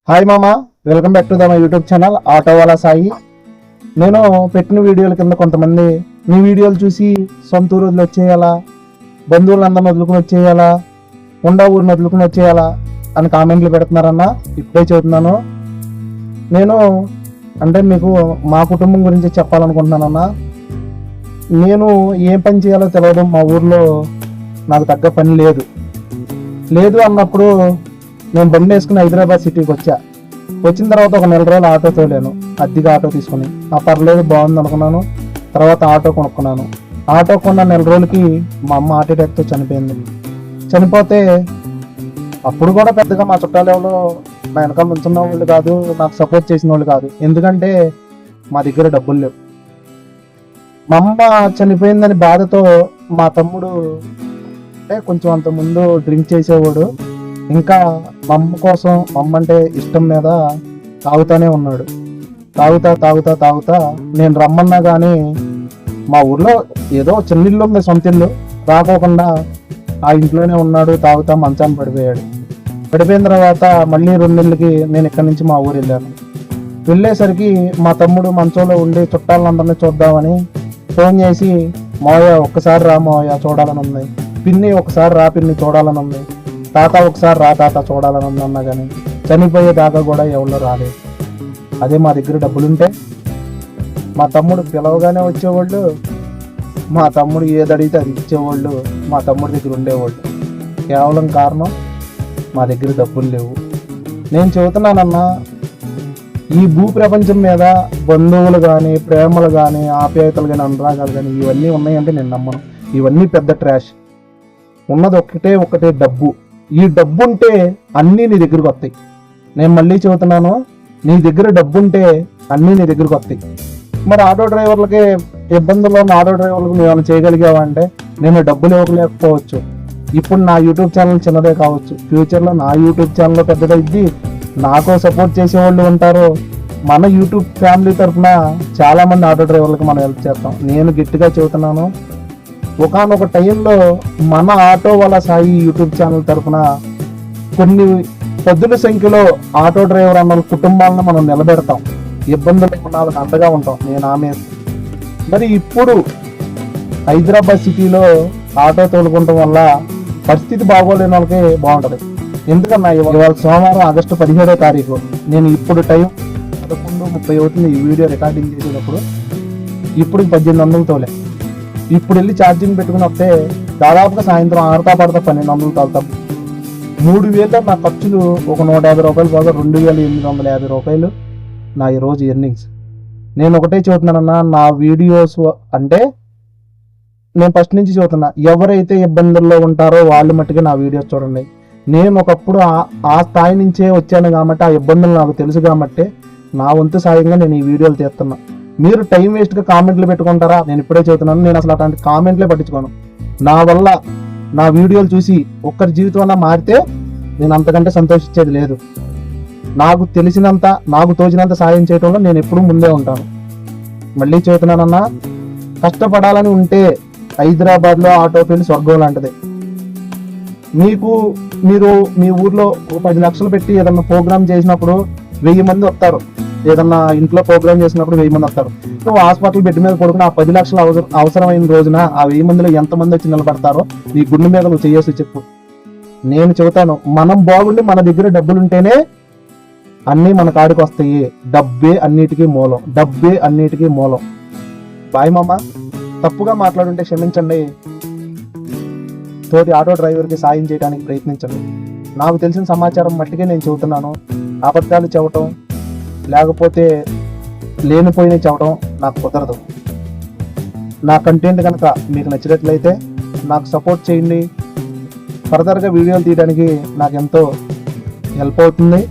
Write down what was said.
Hi మామ, welcome back to my YouTube channel auto wala Sai. నేను పెట్టిన వీడియోల కింద కొంతమంది మీ వీడియోలు చూసి సొంత ఊరు వదిలి వచ్చేయాలా, బంధువులందరిని వదులుకుని వచ్చేయాలా, ఉండా ఊరిని వదులుకుని వచ్చేయాలా అని కామెంట్లు పెడుతున్నారన్న. ఇప్పుడే చెబుతున్నాను, నేను అంటే మీకు మా కుటుంబం గురించి చెప్పాలనుకుంటున్నానన్న. నేను ఏం పని చేయాలో తెలియదు, మా ఊర్లో నాకు తగ్గ పని లేదు అన్నప్పుడు నేను బండి వేసుకుని హైదరాబాద్ సిటీకి వచ్చిన తర్వాత ఒక నెల రోజులు ఆటో తోలేను, అద్దెగా ఆటో తీసుకుని. పర్లేదు బాగుంది అనుకున్నాను. తర్వాత ఆటో కొనుక్కున్నాను. ఆటో కొన్న నెల రోజులకి మా అమ్మ హార్ట్ అటాక్తో చనిపోతే అప్పుడు కూడా పెద్దగా మా చుట్టాలు ఎవరో నా వెనకాల ఉంచున్న వాళ్ళు కాదు, నాకు సపోర్ట్ చేసిన వాళ్ళు కాదు. ఎందుకంటే మా దగ్గర డబ్బులు లేవు. మా అమ్మ చనిపోయిందని బాధతో మా తమ్ముడు అంటే కొంచెం అంత ముందు డ్రింక్ చేసేవాడు. ఇంకా మా అమ్మ కోసం, మా అమ్మ అంటే ఇష్టం మీద తాగుతానే ఉన్నాడు. తాగుతా నేను రమ్మన్నా కానీ మా ఊర్లో ఏదో చిన్న ఇల్లు ఉంది, సొంత ఇల్లు, రాకోకుండా ఆ ఇంట్లోనే ఉన్నాడు. తాగుతా మంచాన్ని పడిపోయిన తర్వాత మళ్ళీ 2 నెలలకి నేను ఇక్కడి నుంచి మా ఊరు వెళ్ళేసరికి మా తమ్ముడు మంచంలో ఉండి చుట్టాలందరినీ చూద్దామని ఫోన్ చేసి, మావయ్య ఒక్కసారి రా మావయ్య చూడాలని ఉంది, పిన్ని ఒకసారి రా పిన్ని చూడాలని ఉంది, తాత ఒకసారి రా తాత చూడాలని ఉంది అన్నా కానీ చనిపోయేదాకా కూడా ఎవరు రాలేదు. అదే మా దగ్గర డబ్బులుంటే మా తమ్ముడు పిలవగానే వచ్చేవాళ్ళు, మా తమ్ముడు ఏది అడిగితే అది ఇచ్చేవాళ్ళు, మా తమ్ముడి దగ్గర ఉండేవాళ్ళు. కేవలం కారణం మా దగ్గర డబ్బులు లేవు. నేను చెబుతున్నానన్నా, ఈ భూ ప్రపంచం మీద బంధువులు కానీ, ప్రేమలు కానీ, ఆప్యాయతలు కానీ, అనురాగాలు కానీ ఇవన్నీ ఉన్నాయంటే నేను నమ్మను. ఇవన్నీ పెద్ద ట్రాష్. ఉన్నది ఒకటే డబ్బు. ఈ డబ్బు ఉంటే అన్నీ నీ దగ్గరకు వస్తాయి. నేను మళ్ళీ చెబుతున్నాను, నీ దగ్గర డబ్బు ఉంటే అన్నీ నీ దగ్గరకు వస్తాయి. మరి ఆటో డ్రైవర్లకి ఇబ్బందుల్లో ఉన్న ఆటో డ్రైవర్లకు నువ్వు ఏమైనా చేయగలిగావా అంటే, నేను డబ్బులు ఇవ్వలేకపోవచ్చు. ఇప్పుడు నా యూట్యూబ్ ఛానల్ చిన్నదే కావచ్చు, ఫ్యూచర్లో నా యూట్యూబ్ ఛానల్ పెద్దదైద్ది, నాకు సపోర్ట్ చేసేవాళ్ళు ఉంటారు. మన యూట్యూబ్ ఫ్యామిలీ తరఫున చాలామంది ఆటో డ్రైవర్లకు మనం హెల్ప్ చేస్తాం. నేను గట్టిగా చెబుతున్నాను, ఒకానొక టైంలో మన auto wala Sai YouTube channel తరఫున కొన్ని పదుల సంఖ్యలో ఆటో డ్రైవర్ అన్న కుటుంబాలను మనం నిలబెడతాం. ఇబ్బందులు ఉన్న వాళ్ళకి అండగా ఉంటాం. నేను ఆమె మరి ఇప్పుడు హైదరాబాద్ సిటీలో ఆటో తోలుకుంటాం వల్ల పరిస్థితి బాగోలేని వాళ్ళకి బాగుంటుంది. ఎందుకన్నా, ఇవాళ సోమవారం ఆగస్టు 17వ తారీఖు. నేను ఇప్పుడు టైం 11:30 అవుతుంది ఈ వీడియో రికార్డింగ్ చేసేటప్పుడు. ఇప్పుడు 1800 తోలే. ఇప్పుడు వెళ్ళి ఛార్జింగ్ పెట్టుకుని వస్తే దాదాపుగా సాయంత్రం 6 పడతా 1200 తోలుతాం. 3000 నా ఖర్చులు, ఒక 150 రూపాయలు పోగా 2850 రూపాయలు నా ఈరోజు ఎర్నింగ్స్. నేను ఒకటే చెబుతున్నానన్నా, నా వీడియోస్ అంటే నేను ఫస్ట్ నుంచి చెబుతున్నా, ఎవరైతే ఇబ్బందుల్లో ఉంటారో వాళ్ళు మట్టుగా నా వీడియోస్ చూడండి. నేను ఒకప్పుడు ఆ స్థాయి నుంచే వచ్చాను కాబట్టి ఆ ఇబ్బందులు నాకు తెలుసు కాబట్టి నా వంతు సాయంగా నేను ఈ వీడియోలు తీస్తున్నా. మీరు టైం వేస్ట్గా కామెంట్లు పెట్టుకుంటారా? నేను ఇప్పుడే చెబుతున్నాను, నేను అసలు అట్లాంటి కామెంట్లే పట్టించుకోను. నా వల్ల నా వీడియోలు చూసి ఒక్కరి జీవితం అన్నా మారితే నేను అంతకంటే సంతోషించేది లేదు. నాకు తెలిసినంత, నాకు తోచినంత సాయం చేయడంలో నేను ఎప్పుడూ ముందే ఉంటాను. మళ్ళీ చెబుతున్నానన్నా, కష్టపడాలని ఉంటే హైదరాబాద్లో ఆటో ఫీల్డ్ స్వర్గం లాంటిది. మీరు మీ ఊర్లో 10 లక్షలు పెట్టి ఏదన్నా ప్రోగ్రామ్ చేసినప్పుడు 1000 మంది వస్తారు. ఏదన్నా ఇంట్లో ప్రోగ్రామ్ చేసినప్పుడు 1000 మంది వస్తారు. నువ్వు హాస్పిటల్ బెడ్ మీద పడుకుని ఆ 10 లక్షలు అవసరమైన రోజున ఆ 1000 మందిలో ఎంతమంది వచ్చి నిలబడతారో నీ గుండె మీద నువ్వు చేయేసి చెప్పు. నేను చెబుతాను, మనం బాగుండి మన దగ్గర డబ్బులు ఉంటేనే అన్నీ మన కాడికి వస్తాయి. డబ్బే అన్నిటికీ మూలం. బాయ్ మామ, తప్పుగా మాట్లాడుంటే క్షమించండి. తోటి ఆటో డ్రైవర్కి సాయం చేయడానికి ప్రయత్నించండి. నాకు తెలిసిన సమాచారం మట్టికే నేను చెబుతున్నాను. అబద్ధాలు చెప్పటం, లేకపోతే లేనిపోయినవి చెప్పడం నాకు కుదరదు. నా కంటెంట్ కనుక మీకు నచ్చినట్లయితే నాకు సపోర్ట్ చేయండి. ఫర్దర్గా వీడియోలు తీయడానికి నాకు ఎంతో హెల్ప్ అవుతుంది.